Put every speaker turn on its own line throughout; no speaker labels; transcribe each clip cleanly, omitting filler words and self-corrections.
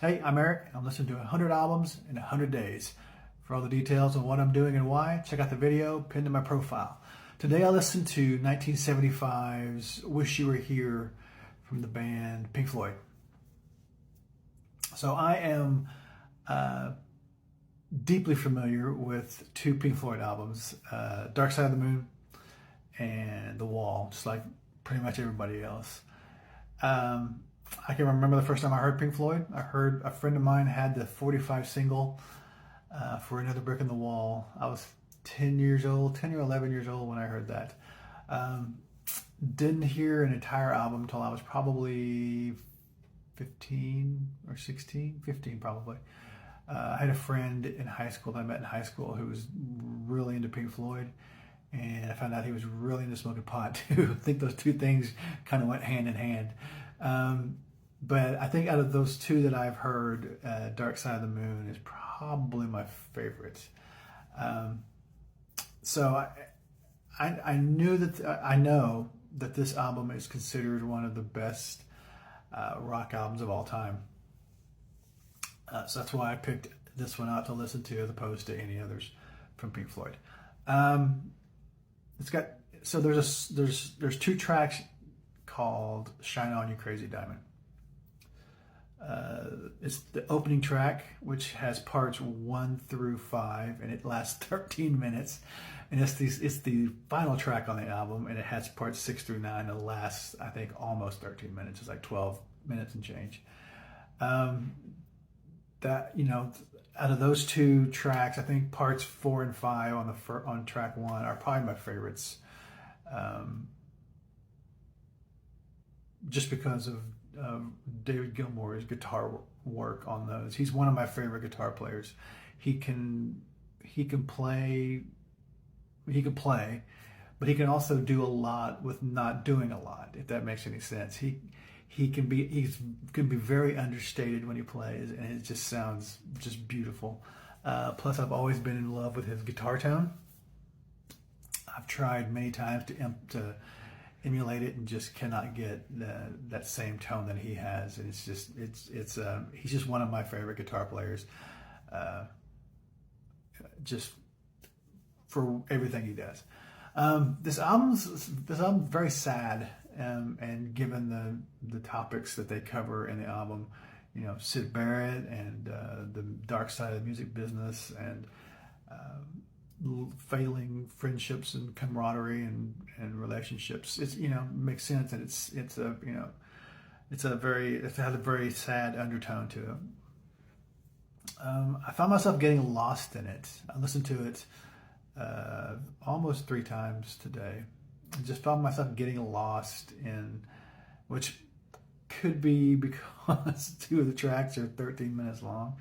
Hey, I'm Eric. I'm listening to 100 albums in 100 days. For all the details on what I'm doing and why, check out the video pinned to my profile. Today I listened to 1975's Wish You Were Here from the band Pink Floyd. So I am deeply familiar with two Pink Floyd albums, Dark Side of the Moon and The Wall, just like pretty much everybody else. I can remember the first time I heard Pink Floyd. I heard a friend of mine had the 45 single for Another Brick in the Wall. I was 10 or 11 years old when I heard that. Didn't hear an entire album until I was probably 15 or 16, 15 probably. I had a friend in high school that I met in high school who was really into Pink Floyd, and I found out he was really into smoking pot too. I think those two things kind of went hand in hand. But I think out of those two that I've heard, Dark Side of the Moon is probably my favorite. So I know that this album is considered one of the best rock albums of all time. So that's why I picked this one out to listen to as opposed to any others from Pink Floyd. There's two tracks called Shine On You Crazy Diamond. It's the opening track, which has parts 1 through 5, and it lasts 13 minutes. And it's the final track on the album, and it has parts 6 through 9. It lasts, I think, almost 13 minutes. It's like 12 minutes and change. Out of those two tracks, I think parts 4 and 5 on track 1 are probably my favorites. Just because of David Gilmour's guitar work on those. He's one of my favorite guitar players. He can play, but he can also do a lot with not doing a lot, if that makes any sense. He can be very understated when he plays, and it just sounds just beautiful. Plus, I've always been in love with his guitar tone. I've tried many times to emulate it and just cannot get that same tone that he has. And he's just one of my favorite guitar players, just for everything he does. This album's very sad, and given the topics that they cover in the album, Syd Barrett and the dark side of the music business, and failing friendships and camaraderie and relationships. It's makes sense, and it has a very sad undertone to it. I found myself getting lost in it. I listened to it almost 3 times today. I just found myself getting lost in, which could be because 2 of the tracks are 13 minutes long.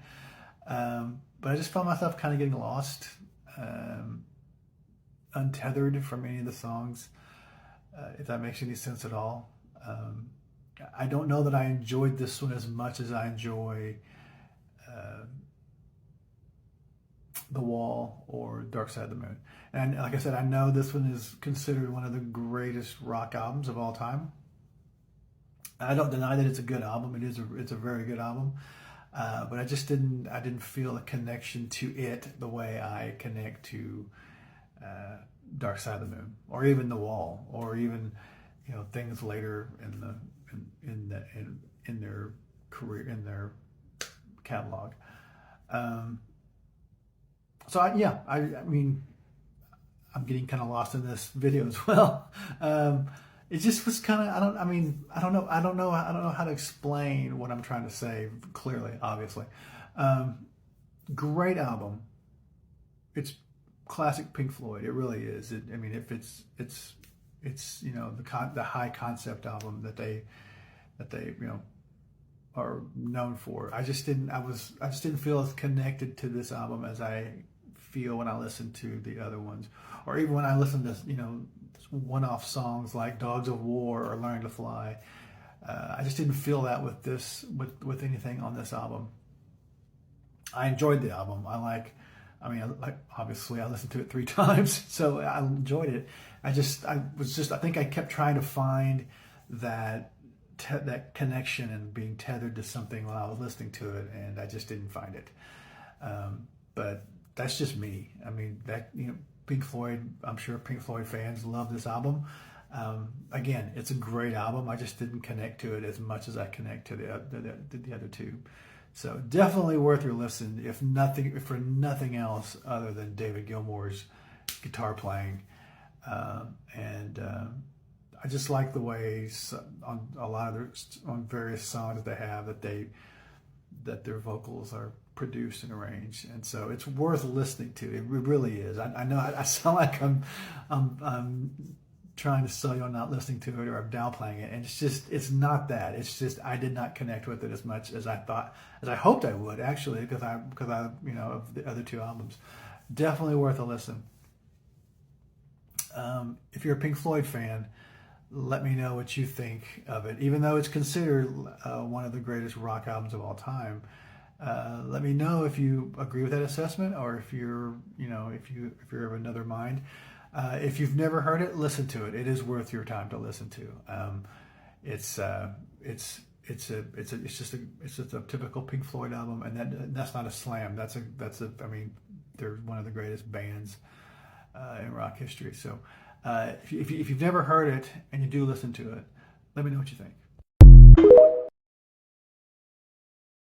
But I just found myself kind of getting lost, untethered from any of the songs, if that makes any sense at all. I don't know that I enjoyed this one as much as I enjoy The Wall or Dark Side of the Moon. And like I said, I know this one is considered one of the greatest rock albums of all time. I don't deny that it's a good album. It's a very good album. But I didn't feel a connection to it the way I connect to Dark Side of the Moon, or even The Wall, or even things later in their career, in their catalog. I mean, I'm getting kind of lost in this video as well. It just was kind of, I don't know how to explain what I'm trying to say clearly, obviously. Great album. It's classic Pink Floyd. It really is. It's the high concept album that they are known for. I just didn't feel as connected to this album as I feel when I listen to the other ones, or even when I listen to one-off songs like Dogs of War or Learning to Fly. I just didn't feel that with anything on this album. I enjoyed the album. Obviously I listened to it 3 times, so I enjoyed it. I think I kept trying to find that that connection and being tethered to something while I was listening to it, and I just didn't find it. But that's just me. I mean, that, you know, Pink Floyd, I'm sure Pink Floyd fans love this album. Again, it's a great album. I just didn't connect to it as much as I connect to the other two. So definitely worth your listen, if for nothing else other than David Gilmour's guitar playing. I just like the way on a lot of on various songs that they have that their vocals are produced and arranged, and so it's worth listening to. It really is. I know I sound like I'm trying to sell you on not listening to it, or I'm downplaying it, and it's not that. It's just I did not connect with it as much as I hoped I would, actually, because I you know, of the other two albums. Definitely worth a listen. If you're a Pink Floyd fan, let me know what you think of it. Even though it's considered one of the greatest rock albums of all time, let me know if you agree with that assessment, or if you're of another mind. If you've never heard it, listen to it. It is worth your time to listen to. It's just a typical Pink Floyd album, and that's not a slam. I mean, they're one of the greatest bands in rock history. So if you've never heard it and you do listen to it, let me know what you think.